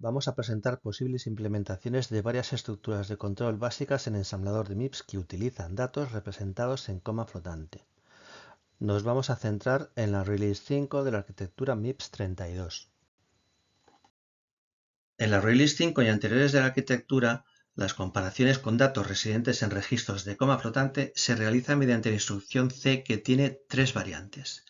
Vamos a presentar posibles implementaciones de varias estructuras de control básicas en ensamblador de MIPS que utilizan datos representados en coma flotante. Nos vamos a centrar en la Release 5 de la arquitectura MIPS 32. En la Release 5 y anteriores de la arquitectura, las comparaciones con datos residentes en registros de coma flotante se realizan mediante la instrucción C, que tiene tres variantes.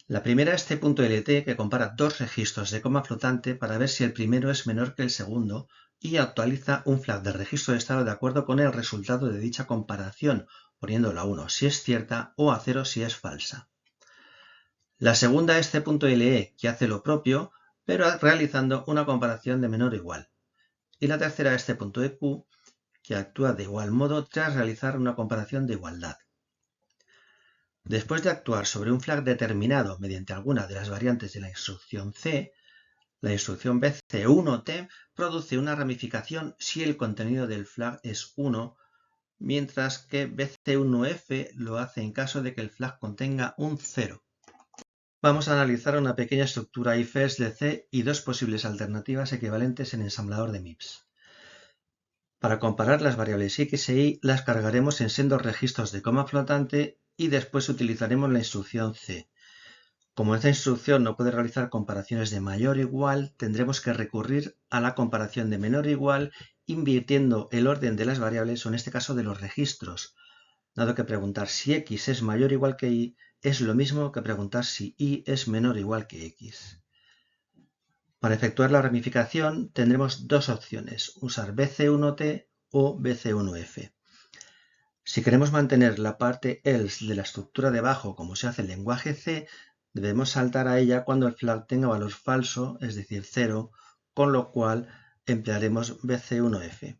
La primera es C.lt, que compara dos registros de coma flotante para ver si el primero es menor que el segundo y actualiza un flag del registro de estado de acuerdo con el resultado de dicha comparación, poniéndolo a 1 si es cierta o a 0 si es falsa. La segunda es C.le, que hace lo propio, pero realizando una comparación de menor o igual. Y la tercera es C.eq, que actúa de igual modo tras realizar una comparación de igualdad. Después de actuar sobre un flag determinado mediante alguna de las variantes de la instrucción C, la instrucción bc1t produce una ramificación si el contenido del flag es 1, mientras que bc1f lo hace en caso de que el flag contenga un 0. Vamos a analizar una pequeña estructura if-else de C y dos posibles alternativas equivalentes en ensamblador de MIPS. Para comparar las variables x e y, las cargaremos en sendos registros de coma flotante y después utilizaremos la instrucción C. Como esta instrucción no puede realizar comparaciones de mayor o igual, tendremos que recurrir a la comparación de menor o igual invirtiendo el orden de las variables o en este caso de los registros, dado que preguntar si x es mayor o igual que y es lo mismo que preguntar si y es menor o igual que x. Para efectuar la ramificación tendremos dos opciones, usar bc1t o bc1f. Si queremos mantener la parte else de la estructura de abajo como se hace en lenguaje C, debemos saltar a ella cuando el flag tenga valor falso, es decir 0, con lo cual emplearemos bc1f.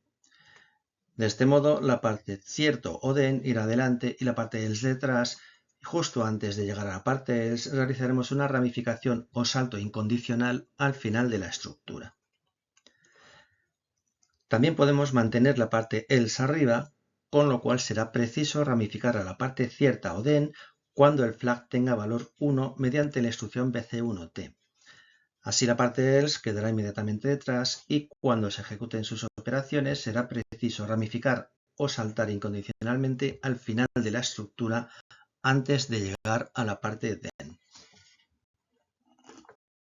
De este modo, la parte cierto o then irá adelante y la parte else detrás. Justo antes de llegar a la parte else, realizaremos una ramificación o salto incondicional al final de la estructura. También podemos mantener la parte else arriba, con lo cual será preciso ramificar a la parte cierta o then cuando el flag tenga valor 1 mediante la instrucción bc1t. Así la parte else quedará inmediatamente detrás y cuando se ejecuten sus operaciones será preciso ramificar o saltar incondicionalmente al final de la estructura antes de llegar a la parte then.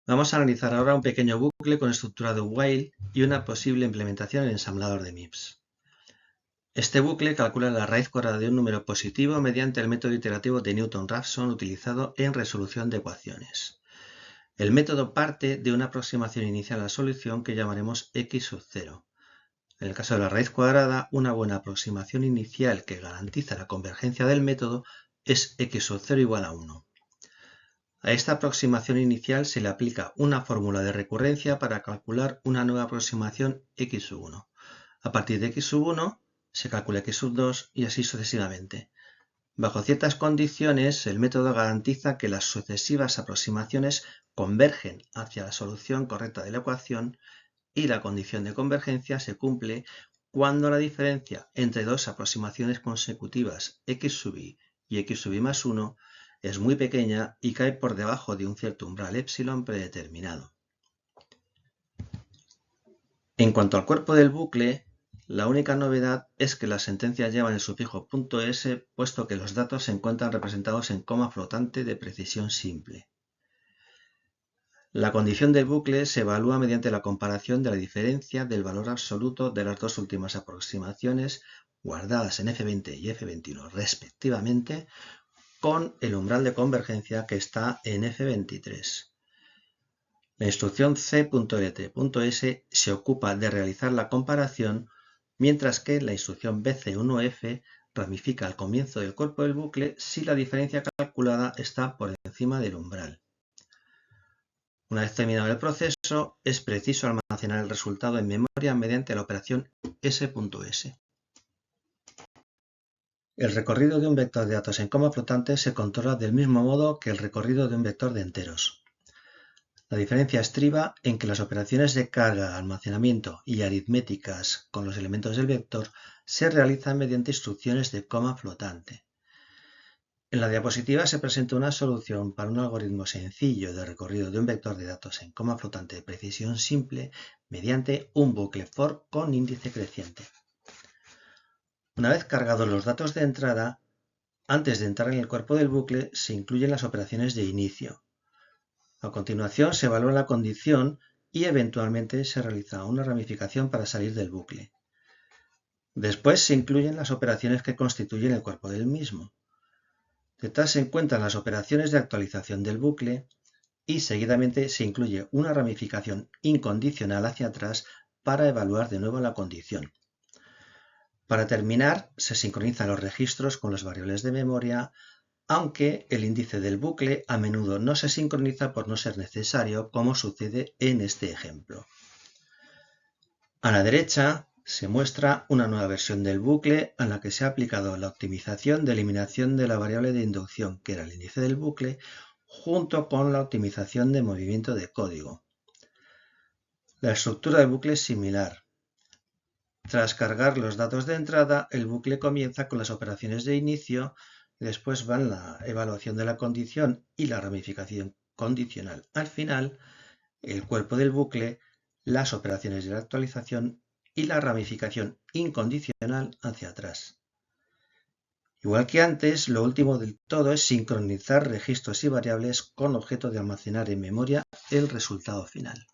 Vamos a analizar ahora un pequeño bucle con estructura de while y una posible implementación en ensamblador de MIPS. Este bucle calcula la raíz cuadrada de un número positivo mediante el método iterativo de Newton-Raphson utilizado en resolución de ecuaciones. El método parte de una aproximación inicial a la solución que llamaremos x sub 0. En el caso de la raíz cuadrada, una buena aproximación inicial que garantiza la convergencia del método es x sub 0 igual a 1. A esta aproximación inicial se le aplica una fórmula de recurrencia para calcular una nueva aproximación x sub 1. A partir de x sub 1 se calcula x sub 2 y así sucesivamente. Bajo ciertas condiciones, el método garantiza que las sucesivas aproximaciones convergen hacia la solución correcta de la ecuación y la condición de convergencia se cumple cuando la diferencia entre dos aproximaciones consecutivas x sub i y x sub i más 1 es muy pequeña y cae por debajo de un cierto umbral epsilon predeterminado. En cuanto al cuerpo del bucle, la única novedad es que las sentencias llevan el sufijo .s puesto que los datos se encuentran representados en coma flotante de precisión simple. La condición del bucle se evalúa mediante la comparación de la diferencia del valor absoluto de las dos últimas aproximaciones guardadas en F20 y F21 respectivamente con el umbral de convergencia que está en F23. La instrucción c.lt.s se ocupa de realizar la comparación, mientras que la instrucción bc1f ramifica al comienzo del cuerpo del bucle si la diferencia calculada está por encima del umbral. Una vez terminado el proceso, es preciso almacenar el resultado en memoria mediante la operación s.s. El recorrido de un vector de datos en coma flotante se controla del mismo modo que el recorrido de un vector de enteros. La diferencia estriba en que las operaciones de carga, almacenamiento y aritméticas con los elementos del vector se realizan mediante instrucciones de coma flotante. En la diapositiva se presenta una solución para un algoritmo sencillo de recorrido de un vector de datos en coma flotante de precisión simple mediante un bucle for con índice creciente. Una vez cargados los datos de entrada, antes de entrar en el cuerpo del bucle se incluyen las operaciones de inicio. A continuación se evalúa la condición y eventualmente se realiza una ramificación para salir del bucle. Después se incluyen las operaciones que constituyen el cuerpo del mismo. Detrás se encuentran las operaciones de actualización del bucle y seguidamente se incluye una ramificación incondicional hacia atrás para evaluar de nuevo la condición. Para terminar, se sincronizan los registros con las variables de memoria, aunque el índice del bucle a menudo no se sincroniza por no ser necesario, como sucede en este ejemplo. A la derecha se muestra una nueva versión del bucle en la que se ha aplicado la optimización de eliminación de la variable de inducción, que era el índice del bucle, junto con la optimización de movimiento de código. La estructura del bucle es similar. Tras cargar los datos de entrada, el bucle comienza con las operaciones de inicio, después van la evaluación de la condición y la ramificación condicional. Al final, el cuerpo del bucle, las operaciones de la actualización y la ramificación incondicional hacia atrás. Igual que antes, lo último del todo es sincronizar registros y variables con objeto de almacenar en memoria el resultado final.